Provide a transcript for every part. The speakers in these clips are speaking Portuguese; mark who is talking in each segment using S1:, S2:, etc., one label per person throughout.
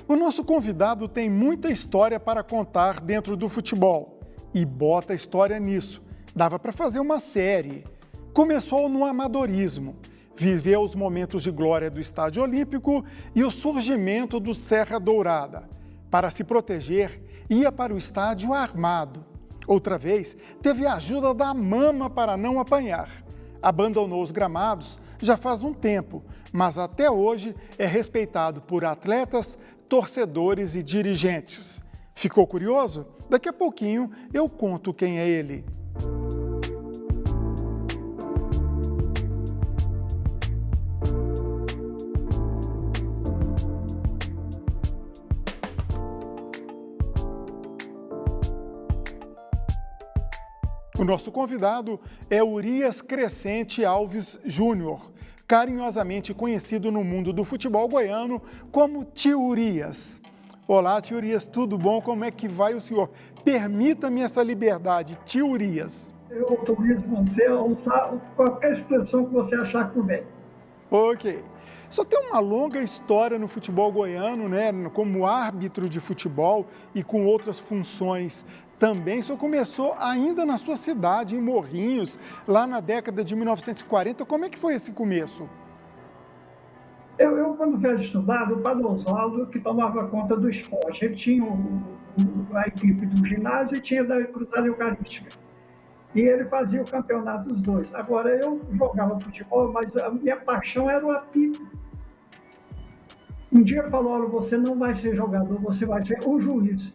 S1: O nosso convidado tem muita história para contar dentro do futebol e bota história nisso. Dava para fazer uma série. Começou no amadorismo, viveu os momentos de glória do Estádio Olímpico e o surgimento do Serra Dourada. Para se proteger, ia para o estádio armado. Outra vez, teve a ajuda da mama para não apanhar. Abandonou os gramados já faz um tempo, mas até hoje é respeitado por atletas, torcedores e dirigentes. Ficou curioso? Daqui a pouquinho eu conto quem é ele. O nosso convidado é Urias Crescente Alves Júnior, carinhosamente conhecido no mundo do futebol goiano como Tio Urias. Olá, Tio Urias, tudo bom? Como é que vai o senhor? Permita-me essa liberdade, Tio Urias.
S2: Eu autorizo você a usar qualquer expressão que você achar por bem.
S1: Ok. Só tem uma longa história no futebol goiano, né? Como árbitro de futebol e com outras funções também. O senhor começou ainda na sua cidade, em Morrinhos, lá na década de 1940. Como é que foi esse começo?
S2: Eu quando veio estudar, o Padre Oswaldo, que tomava conta do esporte. Ele tinha a equipe do ginásio e tinha da Cruzada Eucarística. E ele fazia o campeonato dos dois. Agora, eu jogava futebol, mas a minha paixão era o apito. Um dia falou, olha, você não vai ser jogador, você vai ser o juiz.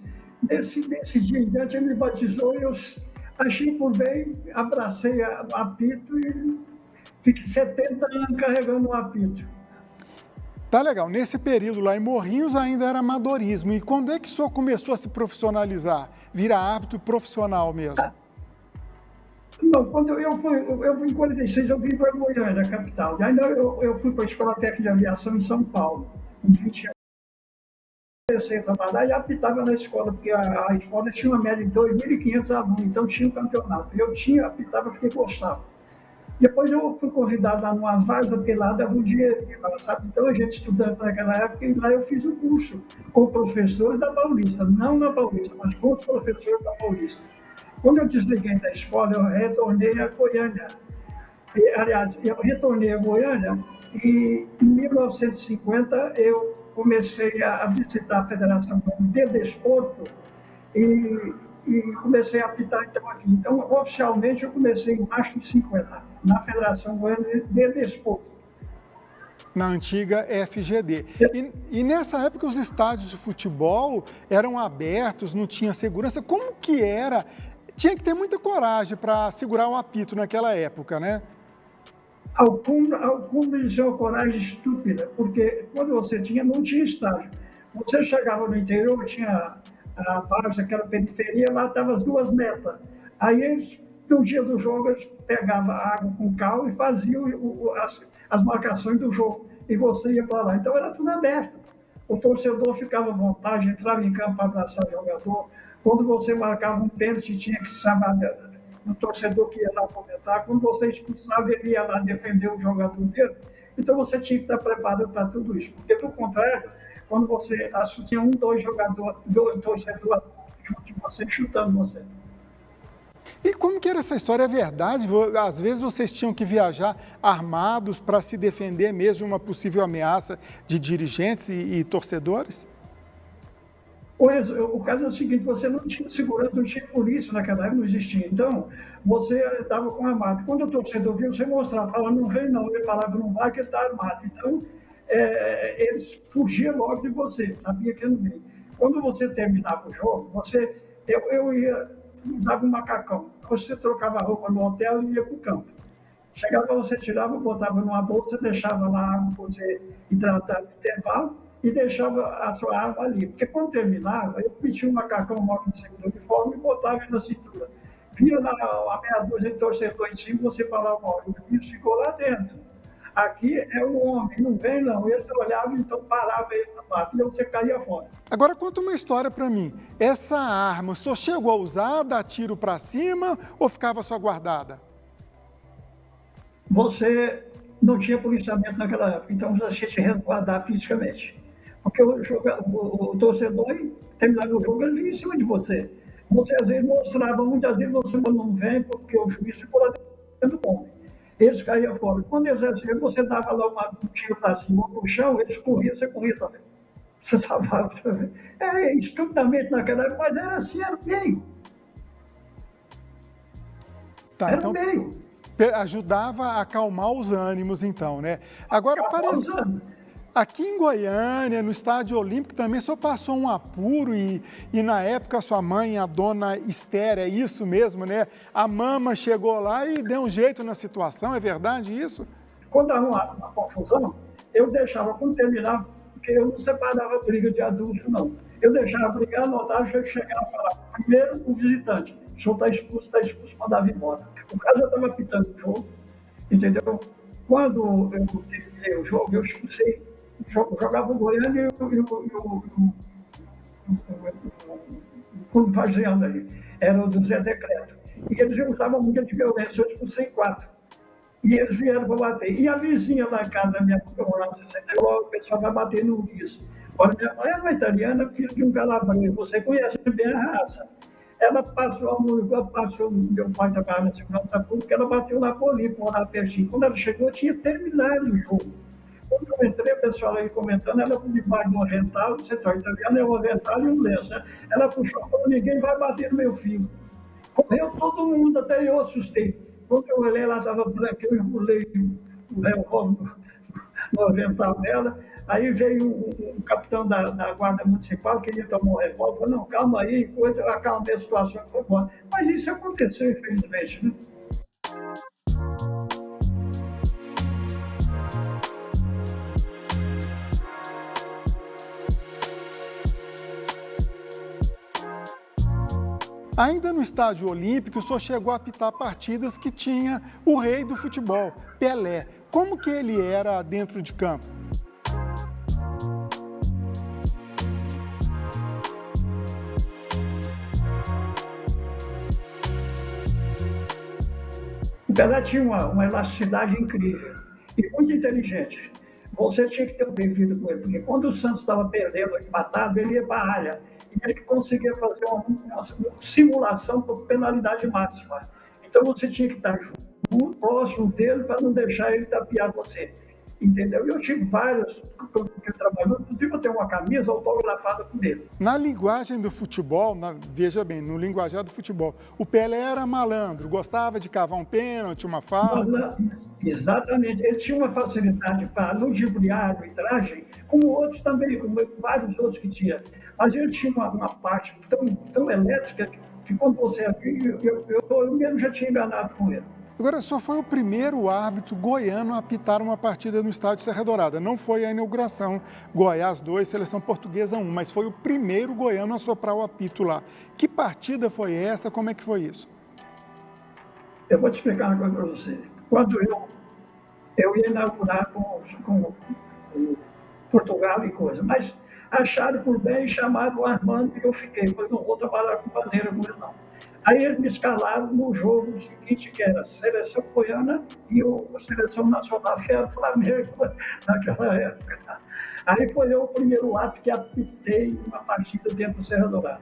S2: Nesse dia em diante, ele me batizou e eu achei por bem, abracei o apito e fiquei 70 anos carregando o apito.
S1: Tá legal. Nesse período lá em Morrinhos ainda era amadorismo. E quando é que o senhor começou a se profissionalizar? Virar árbitro profissional mesmo?
S2: Não, quando eu fui em 46, eu vim para Goiânia, capital. E ainda eu fui para a Escola Técnica de Aviação em São Paulo, com 20 anos. Comecei a trabalhar e apitava na escola, porque a escola tinha uma média de 2.500 alunos, então tinha um campeonato. Eu apitava porque gostava. Depois eu fui convidado lá numa várzea, porque lá dava um dinheirinho, sabe? Então a gente estudando naquela época, e lá eu fiz o curso com professores da Paulista, não na Paulista, mas com os professores da Paulista. Quando eu desliguei da escola, eu retornei a Goiânia. Aliás, eu retornei a Goiânia e em 1950 eu comecei a visitar a Federação de Desporto e comecei a apitar então aqui. Então, oficialmente, eu comecei em março de 50, na Federação Goiana de Desporto.
S1: Na antiga FGD. E nessa época os estádios de futebol eram abertos, não tinha segurança. Como que era? Tinha que ter muita coragem para segurar o apito naquela época, né?
S2: Alguns tinham coragem estúpida, porque quando você não tinha estádio. Você chegava no interior, tinha a base, aquela periferia, lá estavam as duas metas. Aí eles, no dia do jogo, eles pegavam água com cal e faziam as marcações do jogo. E você ia para lá. Então era tudo aberto. O torcedor ficava à vontade, entrava em campo para abraçar o jogador. Quando você marcava um pênalti, tinha que saber o torcedor que ia lá comentar. Quando você expulsava, ele ia lá defender o jogador dele. Então você tinha que estar preparado para tudo isso. Porque, do contrário, quando você associa dois torcedores junto de você, chutando você.
S1: E como que era essa história? É verdade? Às vezes vocês tinham que viajar armados para se defender mesmo de uma possível ameaça de dirigentes e torcedores?
S2: O caso é o seguinte, você não tinha segurança, não tinha polícia naquela época, não existia. Então, você estava com armado. Quando o torcedor viu, você mostrava, falava, não vem não, ele falava, não vai, que ele está armado. Então, eles fugiam logo de você, sabia que não veio. Quando você terminava o jogo, eu ia, usava um macacão. Você trocava a roupa no hotel e ia para o campo. Chegava, você tirava, botava numa bolsa, deixava lá a água para você hidratar no intervalo e deixava a sua água ali. Porque quando terminava, eu metia um macacão móvel em cima do uniforme e botava na cintura. Via lá a meia dúzia de torcedor em cima, você falava, olha, o juiz ficou lá dentro. Aqui é o homem, não vem não. Eles olhavam, então parava ele na parte e você caía fora.
S1: Agora conta uma história para mim. Essa arma, o senhor chegou a usar, dar tiro para cima ou ficava só guardada?
S2: Você não tinha policiamento naquela época, então você tinha que resguardar fisicamente. Porque o torcedor, terminava o jogo, ele vinha em cima de você. Você, às vezes, mostrava, muitas vezes você não vem porque o juiz ficou lá dentro do homem. Eles caíam fora. Quando eles recebiam, você dava lá um tiro para cima ou para o chão, eles corriam, você corria também. Você salvava. É, estupidamente naquela época, mas era assim, era meio.
S1: Tá,
S2: Era
S1: então
S2: meio.
S1: ajudava a acalmar os ânimos, então, né? Agora, parece...
S2: Causando.
S1: Aqui em Goiânia, no Estádio Olímpico, também só passou um apuro e na época a sua mãe, a dona Esther, é isso mesmo, né? A mama chegou lá e deu um jeito na situação, é verdade isso?
S2: Quando há uma confusão, eu deixava, quando terminava, porque eu não separava briga de adulto, não. Eu deixava brigar, anotava, eu chegava e falava, primeiro o visitante, o senhor está expulso, mandava embora. O caso eu estava pitando o jogo, entendeu? Quando eu terminei o jogo, eu expulsei, jogava o Goiânia e o fazendo aí, era o do Zé Decreto. E eles usavam muito de violência, eu expulsei 4. E eles vieram para bater. E a vizinha lá em casa, minha mãe, eu morava em 69, o pessoal vai bater no Luiz. Olha, minha mãe é uma italiana, filha de um calabreiro, você conhece bem a raça. Ela passou, meu pai trabalhava na segurança pública, ela bateu na Polícia, morava pertinho. Quando ela chegou, eu tinha terminado o jogo. Quando eu entrei, o pessoal aí comentando, ela debaixo de um avental, você está italiano, é um avental e um lenço. Né? Ela puxou, falou, ninguém vai bater no meu filho. Correu todo mundo, até eu assustei. Quando eu olhei, ela estava branca, eu enrolei o revólver no avental dela. Aí veio um capitão da Guarda Municipal, queria tomar um revólver. Falei, não, calma aí, coisa, acalmei a situação, foi embora. Mas isso aconteceu, infelizmente, né?
S1: Ainda no Estádio Olímpico, o senhor chegou a apitar partidas que tinha o rei do futebol, Pelé. Como que ele era dentro de campo?
S2: O Pelé tinha uma elasticidade incrível e muito inteligente. Você tinha que ter um bem-vindo com ele, porque quando o Santos estava perdendo, empatado, ele ia para a área. E ele conseguia fazer uma simulação por penalidade máxima. Então você tinha que estar muito próximo dele para não deixar ele tapear você. Entendeu? E eu tive vários que trabalhou, inclusive eu tenho uma camisa autografada com ele.
S1: Na linguagem do futebol, veja bem, no linguajar do futebol, o Pelé era malandro, gostava de cavar um pênalti, uma falta.
S2: Exatamente. Ele tinha uma facilidade para ludibriar a arbitragem, como outros também, como vários outros que tinha. Mas ele tinha uma parte tão elétrica que quando você viu, eu mesmo já tinha enganado com ele.
S1: Agora, só foi o primeiro árbitro goiano a apitar uma partida no estádio Serra Dourada. Não foi a inauguração Goiás 2, Seleção Portuguesa 1, mas foi o primeiro goiano a soprar o apito lá. Que partida foi essa? Como é que foi isso?
S2: Eu vou te explicar uma coisa para você. Quando eu ia inaugurar com Portugal e coisa, mas acharam por bem, chamaram o Armando e eu fiquei. Eu falei, não vou trabalhar com bandeira com ele, não. Aí eles me escalaram no jogo seguinte, que era a Seleção Goiana e a Seleção Nacional, que era o Flamengo naquela época. Aí foi eu o primeiro ato que apitei uma partida dentro do Serra Dourada.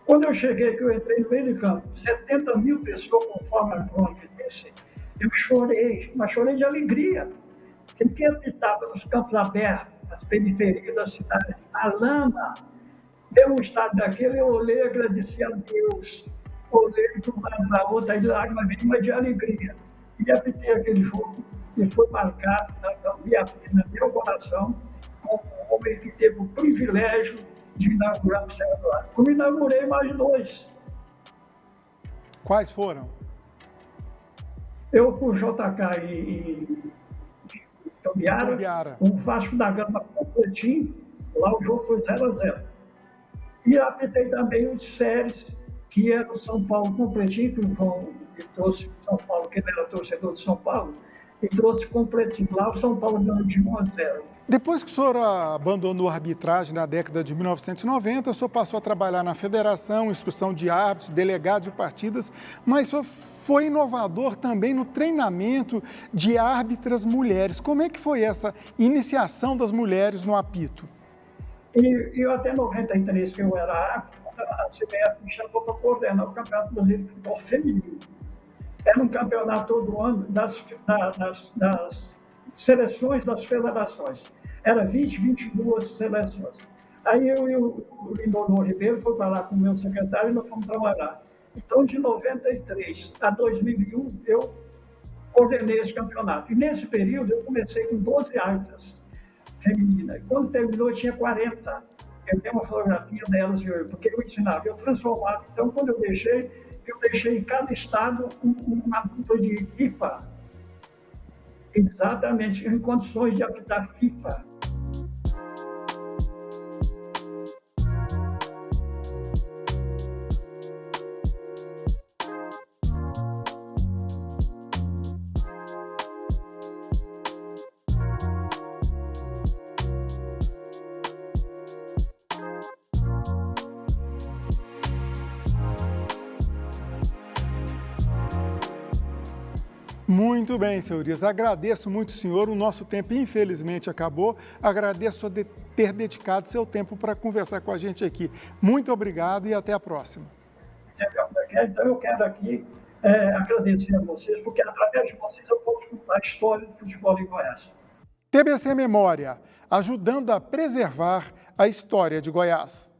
S2: Quando eu cheguei, que eu entrei no meio de campo, 70 mil pessoas, conforme a crônica disse, eu chorei, mas chorei de alegria. Quem apitava nos campos abertos, nas periferias da cidade, a lama, deu um estado daquele, eu olhei e agradeci a Deus. Olhei de um lado para outro, aí lágrimas vítimas de alegria. E apitei aquele jogo, e foi marcado no meu coração, como um homem que teve o privilégio de inaugurar o Serra Dourada. Como inaugurei mais 2.
S1: Quais foram?
S2: Eu com o JK e Tombiara, com o Vasco da Gama completinho, lá o jogo foi 0-0. E apitei também o de séries, que era o São Paulo completinho, que o João trouxe São Paulo, que ele era torcedor de São Paulo, e trouxe completinho. Lá o São Paulo ganhou de 1-0.
S1: Depois que o senhor abandonou a arbitragem na década de 1990, o senhor passou a trabalhar na federação, instrução de árbitros, delegado de partidas, mas o senhor foi inovador também no treinamento de árbitras mulheres. Como é que foi essa iniciação das mulheres no apito?
S2: E eu até 93, que eu era árbitro, a CBF me chamou para coordenar o Campeonato Brasileiro de Futebol Feminino. Era um campeonato todo ano das seleções das federações. Era 20, 22 seleções. Aí eu e o Lindonor Ribeiro foi para lá com o meu secretário e nós fomos trabalhar. Então, de 93 a 2001, eu coordenei esse campeonato. E nesse período eu comecei com 12 árbitras femininas. E quando terminou, eu tinha 40. Eu tenho uma fotografia delas, porque eu ensinava, eu transformava. Então, quando eu deixei em cada estado uma dupla de FIFA, exatamente em condições de apitar FIFA.
S1: Muito bem, senhorias. Agradeço muito, senhor. O nosso tempo, infelizmente, acabou. Agradeço de ter dedicado seu tempo para conversar com a gente aqui. Muito obrigado e até a próxima.
S2: Então, eu quero aqui agradecer a vocês, porque através de vocês eu posso contar a história do futebol em Goiás.
S1: TBC Memória, ajudando a preservar a história de Goiás.